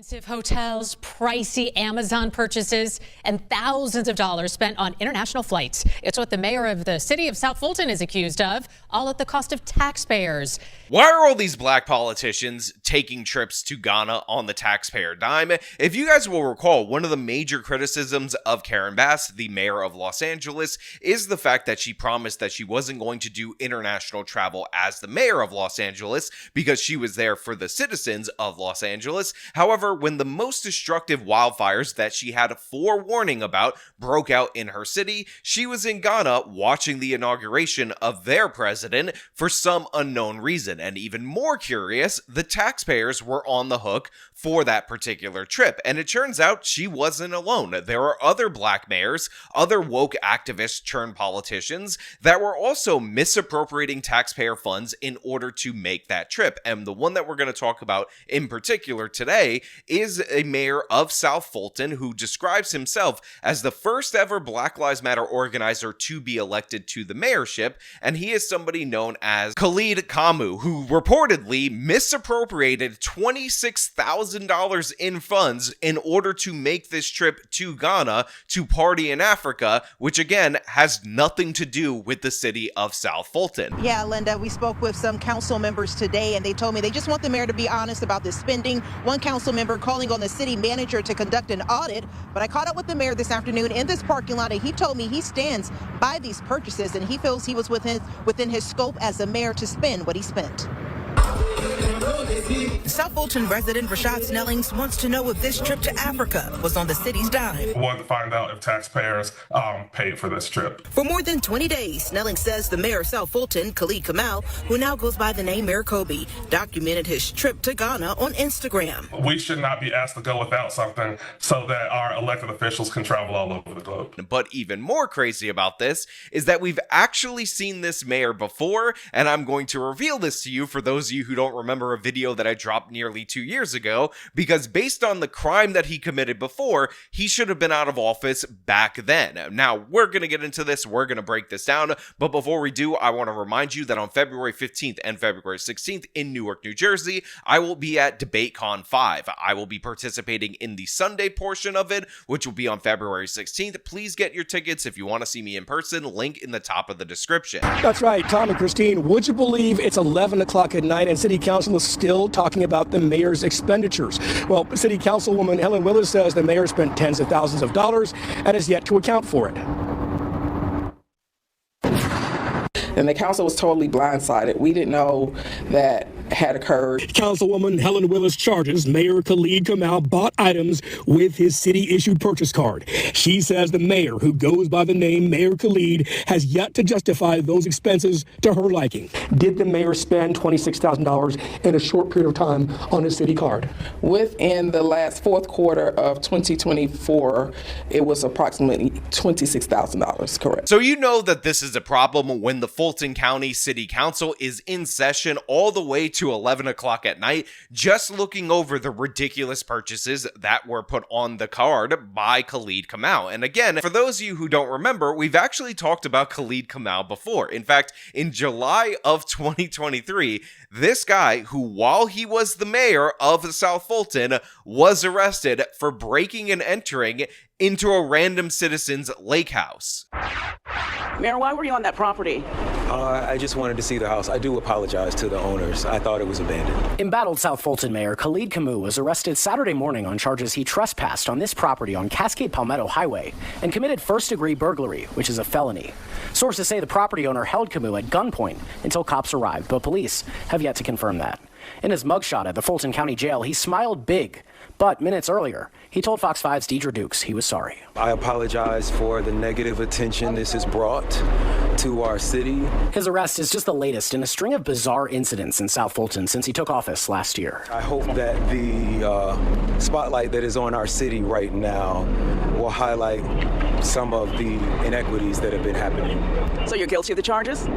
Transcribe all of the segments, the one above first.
Expensive hotels, pricey Amazon purchases, and thousands of dollars spent on international flights. It's what the mayor of the city of South Fulton is accused of, all at the cost of taxpayers. Why are all these black politicians taking trips to Ghana on the taxpayer dime? If you guys will recall, one of the major criticisms of Karen Bass, the mayor of Los Angeles, is the fact that she promised that she wasn't going to do international travel as the mayor of Los Angeles because she was there for the citizens of Los Angeles. However, when the most destructive wildfires that she had forewarning about broke out in her city, she was in Ghana watching the inauguration of their president for some unknown reason. And even more curious, the taxpayers were on the hook for that particular trip. And it turns out she wasn't alone. There are other black mayors, other woke activists turned politicians that were also misappropriating taxpayer funds in order to make that trip. And the one that we're going to talk about in particular today is a mayor of South Fulton who describes himself as the first ever Black Lives Matter organizer to be elected to the mayorship. And he is somebody known as Khalid Kamu, who reportedly misappropriated $26,000 in funds in order to make this trip to Ghana to party in Africa, which again has nothing to do with the city of South Fulton. Yeah, Linda, we spoke with some council members today and they told me they just want the mayor to be honest about this spending. One council member calling on the city manager to conduct an audit, but I caught up with the mayor this afternoon in this parking lot and he told me he stands by these purchases and he feels he was within his scope as a mayor to spend what he spent. South Fulton resident Rashad Snellings wants to know if this trip to Africa was on the city's dime. We wanted to find out if taxpayers paid for this trip. For more than 20 days, Snellings says the mayor of South Fulton, Khalid Kamal, who now goes by the name Mayor Kobe, documented his trip to Ghana on Instagram. We should not be asked to go without something so that our elected officials can travel all over the globe. But even more crazy about this is that we've actually seen this mayor before, and I'm going to reveal this to you for those of you who don't remember a video that I dropped nearly 2 years ago, because based on the crime that he committed before, he should have been out of office back then. Now, we're going to get into this, we're going to break this down, but before we do, I want to remind you that on February 15th and February 16th in Newark, New Jersey, I will be at DebateCon 5. I will be participating in the Sunday portion of it, which will be on February 16th. Please get your tickets if you want to see me in person, link in the top of the description. That's right, Tom and Christine, would you believe it's 11 o'clock at night and City Council is still talking about the mayor's expenditures? Well, City Councilwoman Helen Willis says the mayor spent tens of thousands of dollars and is yet to account for it. And the council was totally blindsided. We didn't know that had occurred. Councilwoman Helen Willis charges Mayor Khalid Kamal bought items with his city-issued purchase card. She says the mayor, who goes by the name Mayor Khalid, has yet to justify those expenses to her liking. Did the mayor spend $26,000 in a short period of time on his city card? Within the last fourth quarter of 2024, it was approximately $26,000, correct. So you know that this is a problem when the Fulton County City Council is in session all the way to 11 o'clock at night, just looking over the ridiculous purchases that were put on the card by Khalid Kamal. And again, for those of you who don't remember, we've actually talked about Khalid Kamal before. In fact, in July of 2023, this guy, who while he was the mayor of South Fulton, was arrested for breaking and entering into a random citizen's lake house. Mayor, why were you on that property? I just wanted to see the house. I do apologize to the owners. I thought it was abandoned. Embattled South Fulton Mayor Khalid Kamu was arrested Saturday morning on charges he trespassed on this property on Cascade Palmetto Highway and committed first-degree burglary, which is a felony. Sources say the property owner held Kamu at gunpoint until cops arrived, but police have yet to confirm that. In his mugshot at the Fulton County Jail, he smiled big. But minutes earlier, he told Fox 5's Deidre Dukes he was sorry. I apologize for the negative attention this has brought to our city. His arrest is just the latest in a string of bizarre incidents in South Fulton since he took office last year. I hope that the spotlight that is on our city right now will highlight some of the inequities that have been happening. So you're guilty of the charges?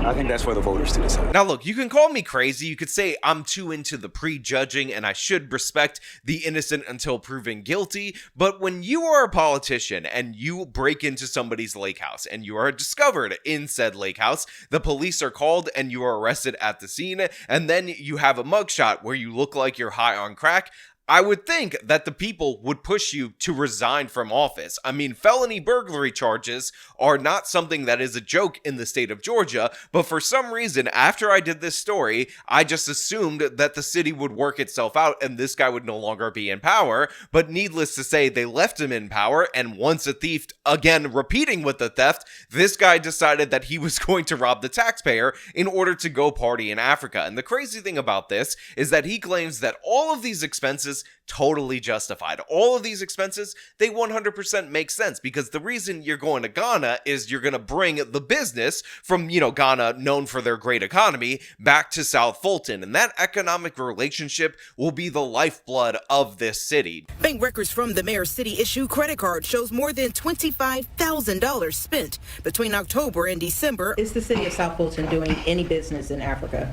I think that's for the voters to decide. Now look, you can call me crazy, you could say I'm too into the prejudging and I should respect the innocent until proven guilty, but when you are a politician and you break into somebody's lake house and you are discovered in said lake house, the police are called and you are arrested at the scene, and then you have a mugshot where you look like you're high on crack, I would think that the people would push you to resign from office. I mean, felony burglary charges are not something that is a joke in the state of Georgia, but for some reason, after I did this story, I just assumed that the city would work itself out and this guy would no longer be in power. But needless to say, they left him in power, and once a thief, again repeating with the theft, this guy decided that he was going to rob the taxpayer in order to go party in Africa. And the crazy thing about this is that he claims that all of these expenses totally justified. All of these expenses, they 100% make sense, because the reason you're going to Ghana is you're going to bring the business from, Ghana, known for their great economy, back to South Fulton. And that economic relationship will be the lifeblood of this city. Bank records from the mayor's city-issued credit card shows more than $25,000 spent between October and December. Is the city of South Fulton doing any business in Africa?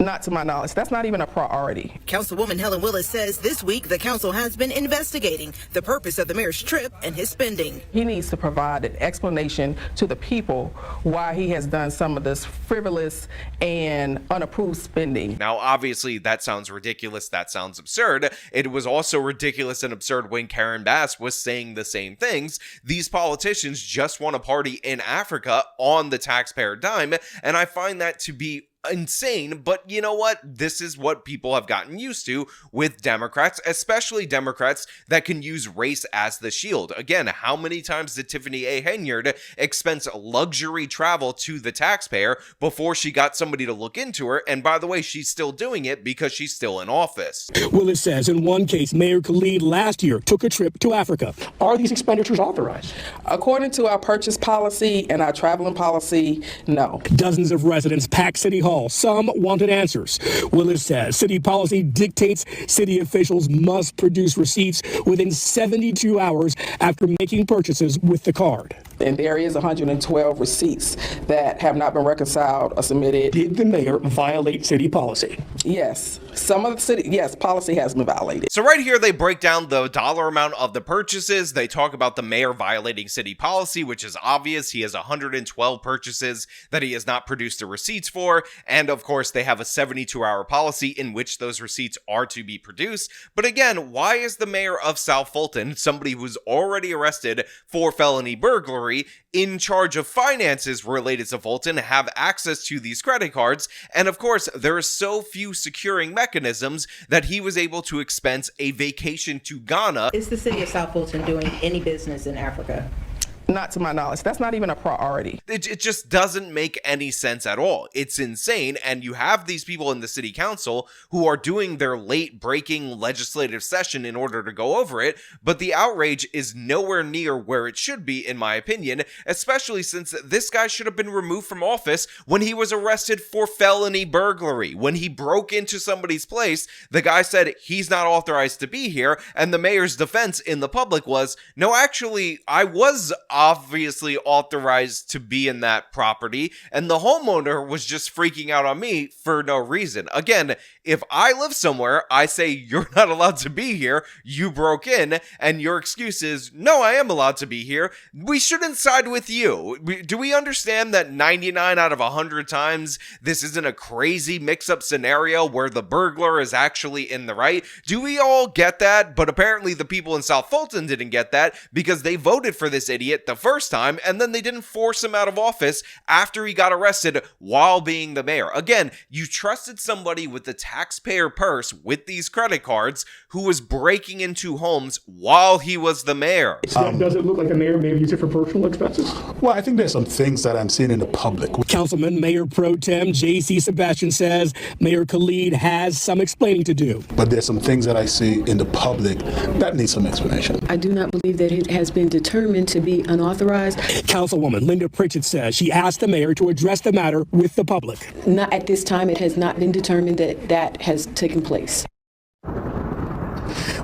Not to my knowledge. That's not even a priority. Councilwoman Helen Willis says this week the council has been investigating the purpose of the mayor's trip and his spending. He needs to provide an explanation to the people why he has done some of this frivolous and unapproved spending. Now, obviously, that sounds ridiculous. That sounds absurd. It was also ridiculous and absurd when Karen Bass was saying the same things. These politicians just want to party in Africa on the taxpayer dime, and I find that to be insane. But you know what? This is what people have gotten used to with Democrats, especially Democrats that can use race as the shield. Again, how many times did Tiffany A. Henyard expense luxury travel to the taxpayer before she got somebody to look into her? And by the way, she's still doing it because she's still in office. Willis says in one case, Mayor Khalid last year took a trip to Africa. Are these expenditures authorized? According to our purchase policy and our traveling policy, no. Dozens of residents packed City Hall. Some wanted answers. Willis says city policy dictates city officials must produce receipts within 72 hours after making purchases with the card. And there is 112 receipts that have not been reconciled or submitted. Did the mayor violate city policy? Yes. Some of the city, yes, policy has been violated. So right here, they break down the dollar amount of the purchases. They talk about the mayor violating city policy, which is obvious. He has 112 purchases that he has not produced the receipts for. And of course, they have a 72-hour policy in which those receipts are to be produced. But again, why is the mayor of South Fulton, somebody who's already arrested for felony burglary, in charge of finances related to Fulton, have access to these credit cards? And of course, there are so few securing mechanisms that he was able to expense a vacation to Ghana. Is the city of South Fulton doing any business in Africa? Not to my knowledge. That's not even a priority. It just doesn't make any sense at all. It's insane. And you have these people in the city council who are doing their late breaking legislative session in order to go over it. But the outrage is nowhere near where it should be, in my opinion, especially since this guy should have been removed from office when he was arrested for felony burglary. When he broke into somebody's place, the guy said he's not authorized to be here. And the mayor's defense in the public was, no, actually, I was obviously authorized to be in that property, and the homeowner was just freaking out on me for no reason. Again, if I live somewhere, I say you're not allowed to be here, you broke in, and your excuse is, no, I am allowed to be here, we shouldn't side with you. Do we understand that 99 out of 100 times this isn't a crazy mix-up scenario where the burglar is actually in the right? Do we all get that? But apparently the people in South Fulton didn't get that because they voted for this idiot the first time, and then they didn't force him out of office after he got arrested while being the mayor. Again, you trusted somebody with the taxpayer purse with these credit cards who was breaking into homes while he was the mayor. Does it look like the mayor may have used it for personal expenses? Well, I think there's some things that I'm seeing in the public. Councilman Mayor Pro Tem J.C. Sebastian says Mayor Khalid has some explaining to do. But there's some things that I see in the public that need some explanation. I do not believe that it has been determined to be unauthorized. Councilwoman Linda Pritchett says she asked the mayor to address the matter with the public. Not at this time. It has not been determined that that has taken place.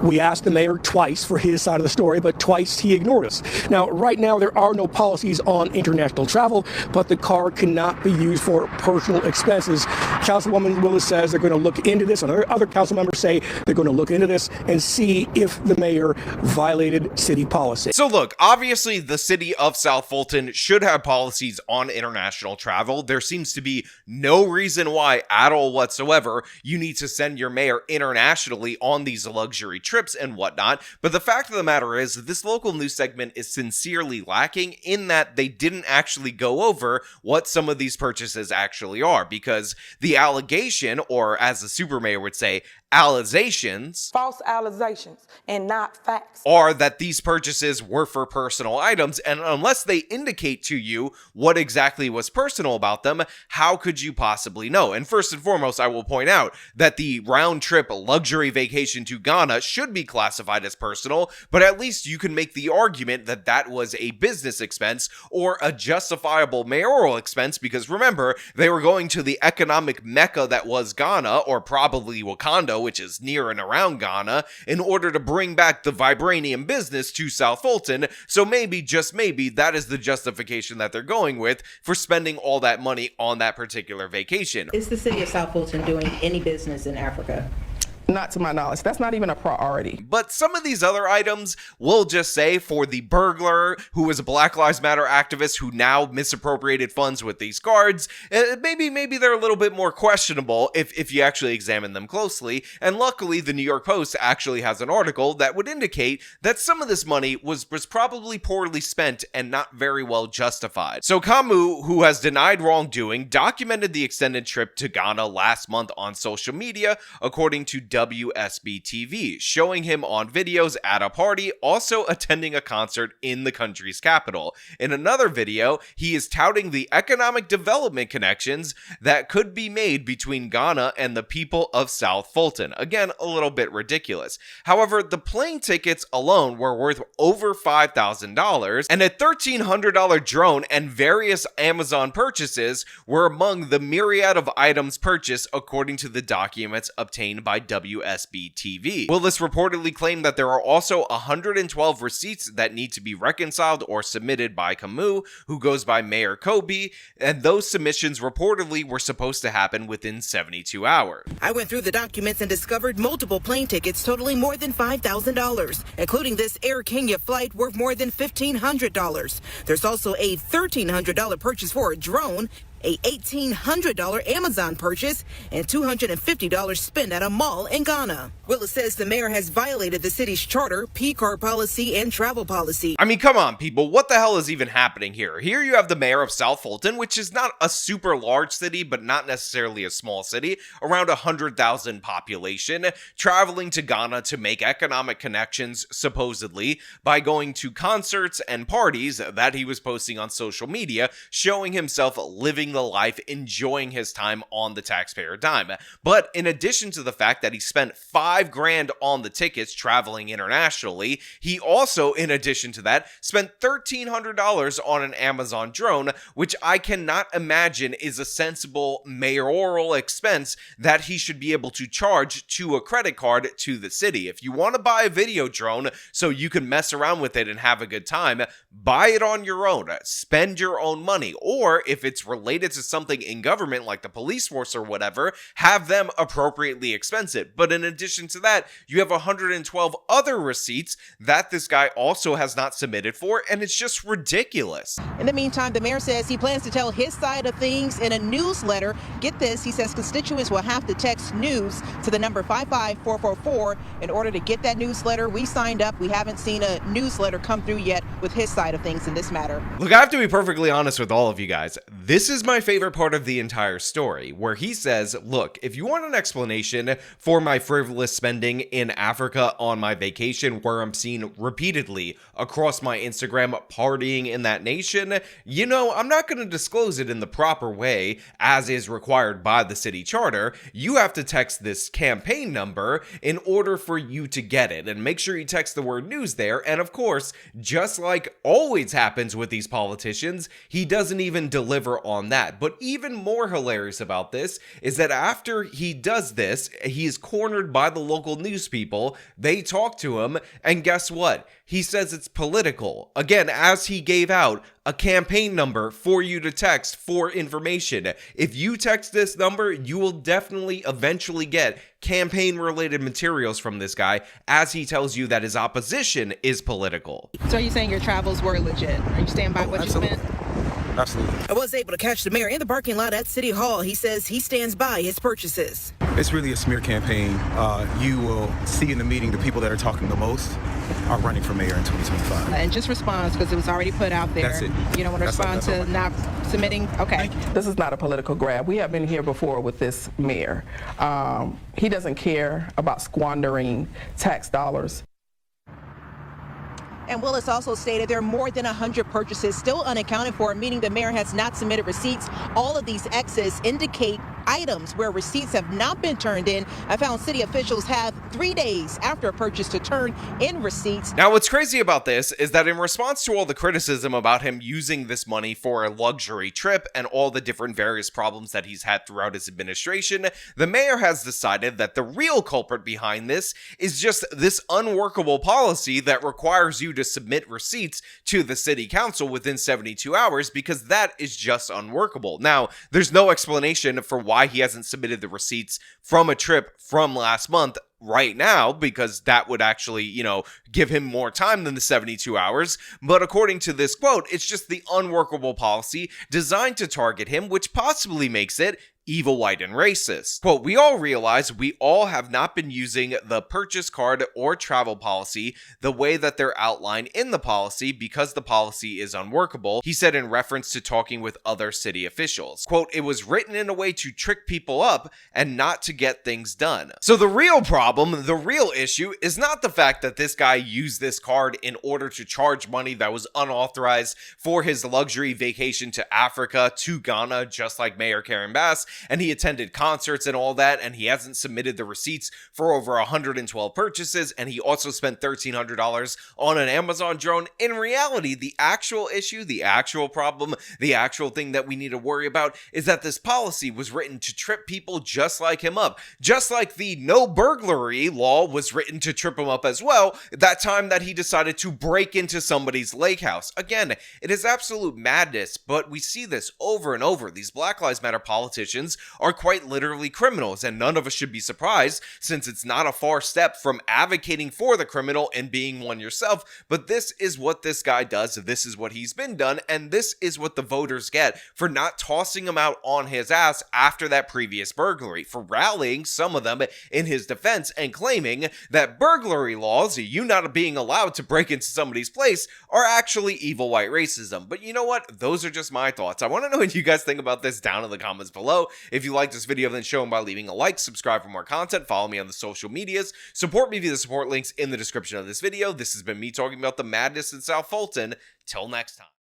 We asked the mayor twice for his side of the story, but twice he ignored us. Now, right now, there are no policies on international travel, but the card cannot be used for personal expenses. Councilwoman Willis says they're going to look into this, and other council members say they're going to look into this and see if the mayor violated city policy. So look, obviously the city of South Fulton should have policies on international travel. There seems to be no reason why at all whatsoever you need to send your mayor internationally on these luxury trips and whatnot. But the fact of the matter is that this local news segment is sincerely lacking in that they didn't actually go over what some of these purchases actually are, because the allegation, or as the super mayor would say, allegations, false allegations and not facts, are that these purchases were for personal items, and unless they indicate to you what exactly was personal about them, how could you possibly know? And first and foremost, I will point out that the round-trip luxury vacation to Ghana should be classified as personal, but at least you can make the argument that that was a business expense or a justifiable mayoral expense, because remember, they were going to the economic mecca that was Ghana, or probably Wakanda, which is near and around Ghana, in order to bring back the vibranium business to South Fulton. So maybe, just maybe, that is the justification that they're going with for spending all that money on that particular vacation. Is the city of South Fulton doing any business in Africa? Not to my knowledge. That's not even a priority. But some of these other items, we'll just say, for the burglar who was a Black Lives Matter activist who now misappropriated funds with these cards, maybe they're a little bit more questionable if you actually examine them closely. And luckily, the New York Post actually has an article that would indicate that some of this money was probably poorly spent and not very well justified. So Camus, who has denied wrongdoing, documented the extended trip to Ghana last month on social media, according to WSB TV, showing him on videos at a party, also attending a concert in the country's capital. In another video, he is touting the economic development connections that could be made between Ghana and the people of South Fulton. Again, a little bit ridiculous. However, the plane tickets alone were worth over $5,000, and a $1,300 drone and various Amazon purchases were among the myriad of items purchased, according to the documents obtained by WSB TV. Willis reportedly claimed that there are also 112 receipts that need to be reconciled or submitted by Camus, who goes by Mayor Kobe, and those submissions reportedly were supposed to happen within 72 hours. I went through the documents and discovered multiple plane tickets totaling more than $5,000, including this Air Kenya flight worth more than $1,500. There's also a $1,300 purchase for a drone, a $1,800 Amazon purchase, and $250 spent at a mall in Ghana. Willis says the mayor has violated the city's charter, P-card policy, and travel policy. I mean, come on, people. What the hell is even happening here? Here you have the mayor of South Fulton, which is not a super large city, but not necessarily a small city, around 100,000 population, traveling to Ghana to make economic connections, supposedly, by going to concerts and parties that he was posting on social media, showing himself living the life, enjoying his time on the taxpayer dime. But in addition to the fact that he spent $5,000 on the tickets traveling internationally, he also, in addition to that, spent $1,300 on an Amazon drone, which I cannot imagine is a sensible mayoral expense that he should be able to charge to a credit card to the city. If you want to buy a video drone so you can mess around with it and have a good time, buy it on your own, spend your own money, or if it's related to something in government like the police force or whatever, have them appropriately expense it. But in addition to that, you have 112 other receipts that this guy also has not submitted for, and it's just ridiculous. In the meantime, the mayor says he plans to tell his side of things in a newsletter. Get this, he says constituents will have to text news to the number 55444 in order to get that newsletter. We signed up. We haven't seen a newsletter come through yet with his side of things in this matter. Look, I have to be perfectly honest with all of you guys. This is my favorite part of the entire story, where he says, look, if you want an explanation for my frivolous spending in Africa on my vacation, where I'm seen repeatedly across my Instagram partying in that nation, you know, I'm not going to disclose it in the proper way as is required by the city charter. You have to text this campaign number in order for you to get it, and make sure you text the word news there. And of course, just like always happens with these politicians, he doesn't even deliver on that. But even more hilarious about this is that after he does this, he's cornered by the local news people. They talk to him, and guess what? He says it's political. Again, as he gave out a campaign number for you to text for information. If you text this number, you will definitely eventually get campaign-related materials from this guy, as he tells you that his opposition is political. So are you saying your travels were legit? Are you standing by what you spent? Absolutely. I was able to catch the mayor in the parking lot at City Hall. He says he stands by his purchases. It's really a smear campaign. You will see in the meeting the people that are talking the most are running for mayor in 2025. And just response, because it was already put out there. That's it. You don't want to respond to not submitting? Okay. This is not a political grab. We have been here before with this mayor. He doesn't care about squandering tax dollars. And Willis also stated there are more than 100 purchases still unaccounted for, meaning the mayor has not submitted receipts. All of these X's indicate items where receipts have not been turned in. I found city officials have 3 days after a purchase to turn in receipts. Now, what's crazy about this is that in response to all the criticism about him using this money for a luxury trip and all the different various problems that he's had throughout his administration, the mayor has decided that the real culprit behind this is just this unworkable policy that requires you to submit receipts to the city council within 72 hours because that is just unworkable. Now, there's no explanation for why he hasn't submitted the receipts from a trip from last month right now, because that would actually, give him more time than the 72 hours. But according to this quote, it's just the unworkable policy designed to target him, which possibly makes it evil, white, and racist. Quote, we all realize we all have not been using the purchase card or travel policy the way that they're outlined in the policy because the policy is unworkable, he said in reference to talking with other city officials. Quote, it was written in a way to trick people up and not to get things done. So the real problem, the real issue, is not the fact that this guy used this card in order to charge money that was unauthorized for his luxury vacation to Africa, to Ghana, just like Mayor Karen Bass, and he attended concerts and all that, and he hasn't submitted the receipts for over 112 purchases, and he also spent $1,300 on an Amazon drone. In reality, the actual issue, the actual problem, the actual thing that we need to worry about is that this policy was written to trip people just like him up. Just like the no burglary law was written to trip him up as well, that time that he decided to break into somebody's lake house. Again, it is absolute madness, but we see this over and over. These Black Lives Matter politicians are quite literally criminals, and none of us should be surprised since it's not a far step from advocating for the criminal and being one yourself. But this is what this guy does, this is what he's been done, and this is what the voters get for not tossing him out on his ass after that previous burglary, for rallying some of them in his defense and claiming that burglary laws, you not being allowed to break into somebody's place, are actually evil white racism. But you know what? Those are just my thoughts. I want to know what you guys think about this down in the comments below. If you like this video, then show them by leaving a like, subscribe for more content, follow me on the social medias, support me via the support links in the description of this video. This has been me talking about the madness in South Fulton. Till next time.